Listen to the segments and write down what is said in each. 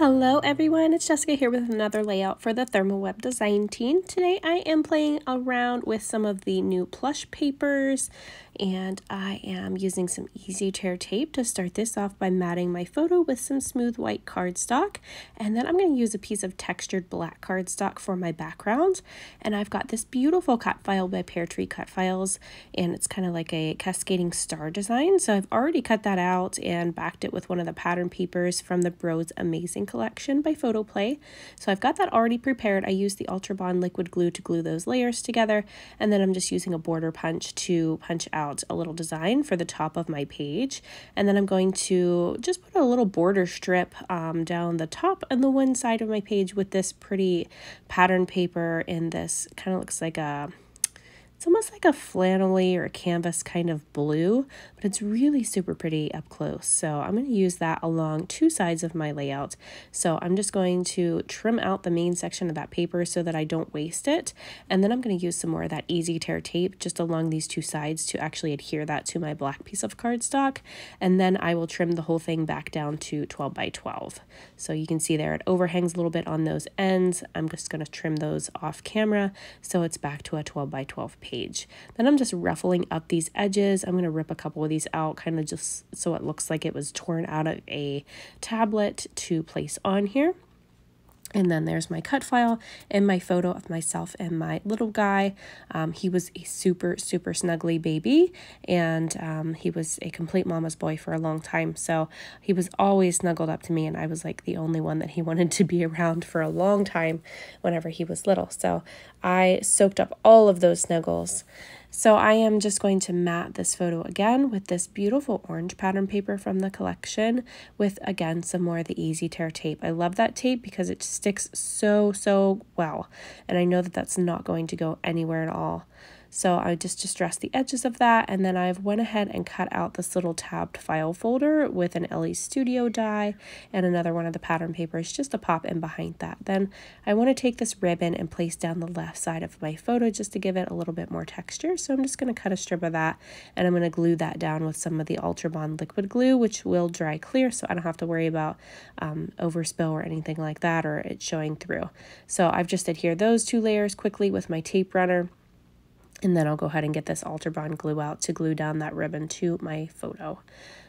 Hello everyone, it's Jessica here with another layout for the ThermOWeb design team. Today I am playing around with some of the new Plush papers, and I am using some easy tear tape to start this off by matting my photo with some smooth white cardstock, and then I'm going to use a piece of textured black cardstock for my background. And I've got this beautiful cut file by Pear Tree Cut Files, and it's kind of like a cascading star design. So I've already cut that out and backed it with one of the pattern papers from the Bros Amazing collection by Photoplay. So I've got that already prepared. I used the Ultra Bond liquid glue to glue those layers together, and then I'm just using a border punch to punch out a little design for the top of my page. And then I'm going to just put a little border strip down the top and the one side of my page with this pretty pattern paper in this kind of looks like it's almost like a flannelly or a canvas kind of blue, but it's really super pretty up close. So I'm going to use that along two sides of my layout. So I'm just going to trim out the main section of that paper so that I don't waste it. And then I'm going to use some more of that easy tear tape just along these two sides to actually adhere that to my black piece of cardstock. And then I will trim the whole thing back down to 12 by 12. So you can see there it overhangs a little bit on those ends. I'm just going to trim those off camera so it's back to a 12 by 12 page. Then I'm just ruffling up these edges. I'm going to rip a couple of these out kind of just so it looks like it was torn out of a tablet to place on here. And then there's my cut file and my photo of myself and my little guy. He was a super snuggly baby, and he was a complete mama's boy for a long time. So he was always snuggled up to me, and I was like the only one that he wanted to be around for a long time whenever he was little. So I soaked up all of those snuggles. So I am just going to mat this photo again with this beautiful orange pattern paper from the collection with, again, some more of the easy tear tape. I love that tape because it sticks so well, and I know that that's not going to go anywhere at all. So I just distressed the edges of that, and then I've went ahead and cut out this little tabbed file folder with an Elle Studio die and another one of the pattern papers just to pop in behind that. Then I want to take this ribbon and place down the left side of my photo just to give it a little bit more texture. So I'm just going to cut a strip of that, and I'm going to glue that down with some of the Ultra Bond liquid glue, which will dry clear, so I don't have to worry about overspill or anything like that or it showing through. So I've just adhered those two layers quickly with my tape runner. And then I'll go ahead and get this Ultra Bond glue out to glue down that ribbon to my photo.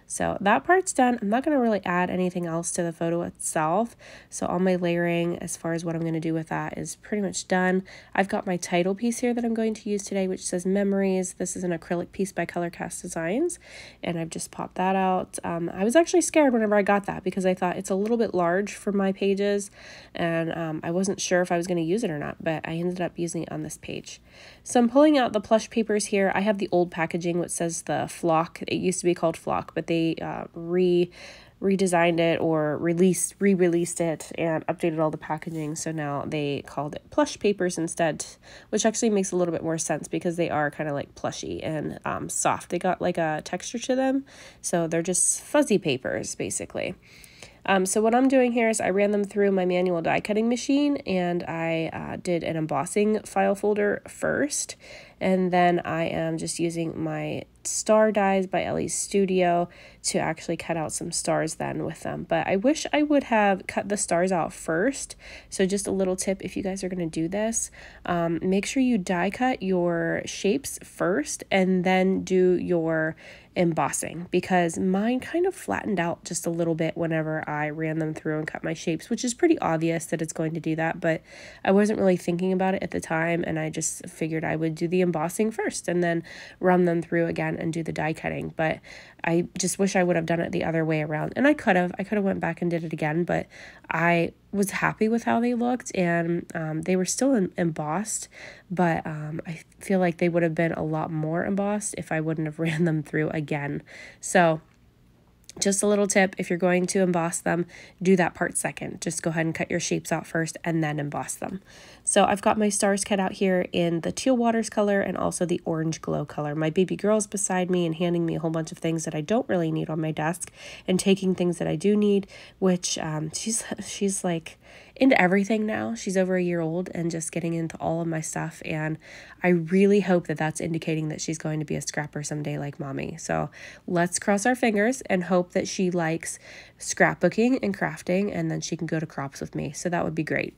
So that part's done. I'm not going to really add anything else to the photo itself. So all my layering as far as what I'm going to do with that is pretty much done. I've got my title piece here that I'm going to use today, which says Memories. This is an acrylic piece by Colorcast Designs, and I've just popped that out. I was actually scared whenever I got that because I thought it's a little bit large for my pages, and I wasn't sure if I was going to use it or not, but I ended up using it on this page. So I'm pulling out the Plush papers here. I have the old packaging which says the Flock. It used to be called Flock, but they redesigned it or re-released it and updated all the packaging, so now they called it Plush papers instead, which actually makes a little bit more sense because they are kind of like plushy and soft. They got like a texture to them, so they're just fuzzy papers basically. So what I'm doing here is I ran them through my manual die cutting machine, and I did an embossing file folder first, and then I am just using my star dies by Elle Studio to actually cut out some stars then with them. But I wish I would have cut the stars out first. So just a little tip, if you guys are going to do this, make sure you die cut your shapes first and then do your embossing, because mine kind of flattened out just a little bit whenever I ran them through and cut my shapes, which is pretty obvious that it's going to do that, but I wasn't really thinking about it at the time, and I just figured I would do the embossing first and then run them through again and do the die cutting. But I just wish I would have done it the other way around, and I could have went back and did it again, but I was happy with how they looked, and they were still embossed, but I feel like they would have been a lot more embossed if I wouldn't have ran them through again. So just a little tip, if you're going to emboss them, do that part second. Just go ahead and cut your shapes out first and then emboss them. So I've got my stars cut out here in the teal waters color and also the orange glow color. My baby girl's beside me and handing me a whole bunch of things that I don't really need on my desk and taking things that I do need, which she's like into everything now. She's over a year old and just getting into all of my stuff, and I really hope that that's indicating that she's going to be a scrapper someday like mommy. So let's cross our fingers and hope that she likes scrapbooking and crafting, and then she can go to crops with me. So that would be great.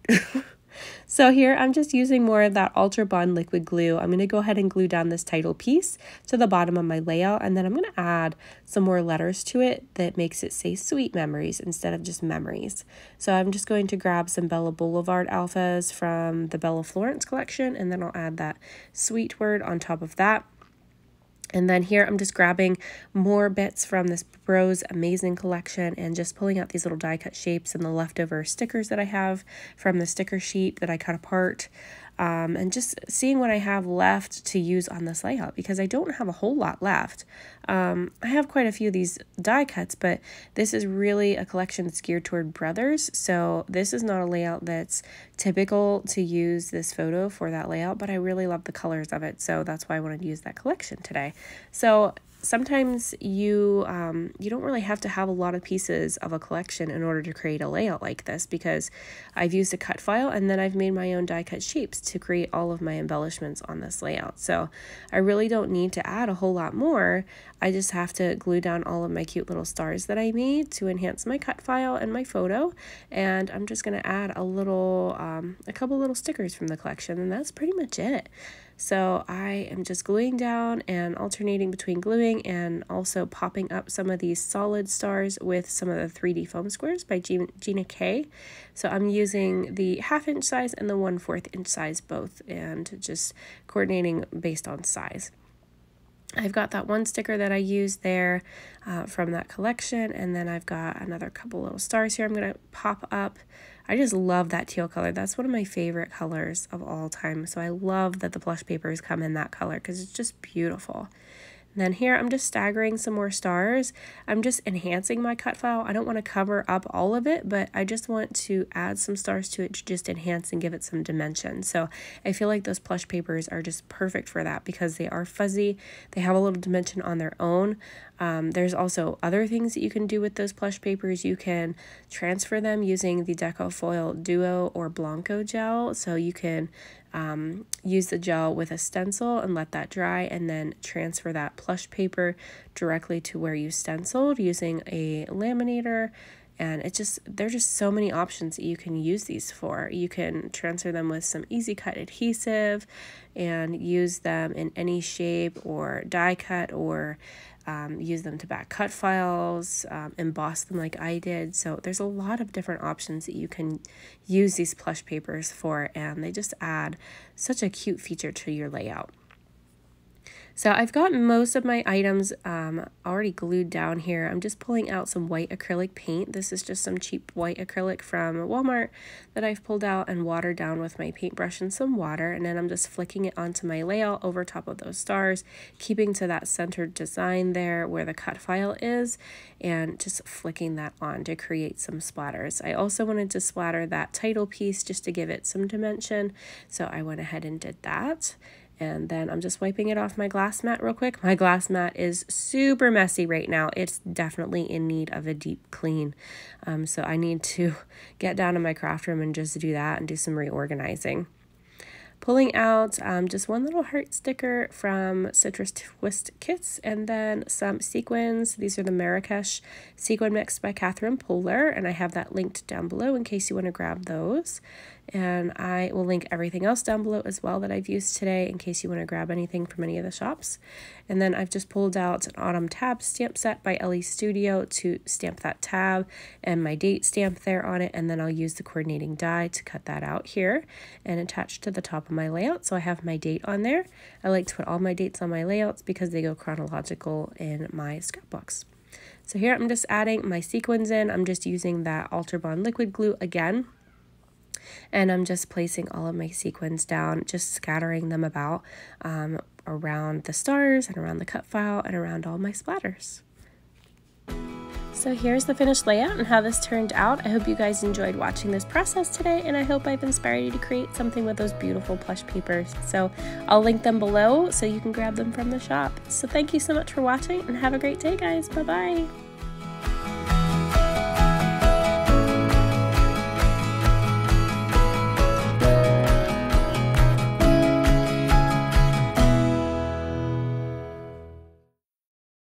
So here I'm just using more of that Ultra Bond liquid glue. I'm going to go ahead and glue down this title piece to the bottom of my layout, and then I'm going to add some more letters to it that makes it say Sweet Memories instead of just Memories. So I'm just going to grab some Bella Boulevard alphas from the Bella Florence collection, and then I'll add that sweet word on top of that. And then here I'm just grabbing more bits from this Bros Amazing collection and just pulling out these little die cut shapes and the leftover stickers that I have from the sticker sheet that I cut apart. And just seeing what I have left to use on this layout, because I don't have a whole lot left. I have quite a few of these die cuts, but this is really a collection that's geared toward brothers. So this is not a layout that's typical to use this photo for that layout, but I really love the colors of it. So that's why I wanted to use that collection today. So sometimes you don't really have to have a lot of pieces of a collection in order to create a layout like this, because I've used a cut file and then I've made my own die cut shapes to create all of my embellishments on this layout. So I really don't need to add a whole lot more. I just have to glue down all of my cute little stars that I made to enhance my cut file and my photo, and I'm just going to add a couple little stickers from the collection, and that's pretty much it. So I am just gluing down and alternating between gluing and also popping up some of these solid stars with some of the 3D foam squares by Gina K. So I'm using the 1/2 inch size and the 1/4 inch size both, and just coordinating based on size. I've got that one sticker that I used there from that collection, and then I've got another couple little stars here I'm going to pop up. I just love that teal color. That's one of my favorite colors of all time. So I love that the Plush papers come in that color because it's just beautiful. And then here I'm just staggering some more stars. I'm just enhancing my cut file. I don't want to cover up all of it, but I just want to add some stars to it to just enhance and give it some dimension. So I feel like those Plush papers are just perfect for that because they are fuzzy. They have a little dimension on their own. There's also other things that you can do with those Plush papers. You can transfer them using the Deco Foil Duo or Blanco gel. So you can use the gel with a stencil and let that dry, and then transfer that Plush paper directly to where you stenciled using a laminator. And there's just so many options that you can use these for. You can transfer them with some easy cut adhesive and use them in any shape or die cut, or use them to back cut files, emboss them like I did. So there's a lot of different options that you can use these Plush papers for, and they just add such a cute feature to your layout. So I've got most of my items already glued down here. I'm just pulling out some white acrylic paint. This is just some cheap white acrylic from Walmart that I've pulled out and watered down with my paintbrush and some water. And then I'm just flicking it onto my layout over top of those stars, keeping to that centered design there where the cut file is, and just flicking that on to create some splatters. I also wanted to splatter that title piece just to give it some dimension, so I went ahead and did that. And then I'm just wiping it off my glass mat real quick. My glass mat is super messy right now. It's definitely in need of a deep clean. So I need to get down to my craft room and just do that and do some reorganizing. Pulling out just one little heart sticker from Citrus Twist Kits, and then some sequins. These are the Marrakesh Sequin Mix by Catherine Polar, and I have that linked down below in case you want to grab those. And I will link everything else down below as well that I've used today in case you want to grab anything from any of the shops. And then I've just pulled out an autumn tab stamp set by Elle Studio to stamp that tab and my date stamp there on it. And then I'll use the coordinating die to cut that out here and attach to the top of my layout. So I have my date on there. I like to put all my dates on my layouts because they go chronological in my scrapbooks. So here I'm just adding my sequins in. I'm just using that Ultra Bond liquid glue again. And I'm just placing all of my sequins down, just scattering them about around the stars and around the cut file and around all my splatters. So here's the finished layout and how this turned out. I hope you guys enjoyed watching this process today, and I hope I've inspired you to create something with those beautiful Plush papers. So I'll link them below so you can grab them from the shop. So thank you so much for watching, and have a great day, guys. Bye-bye.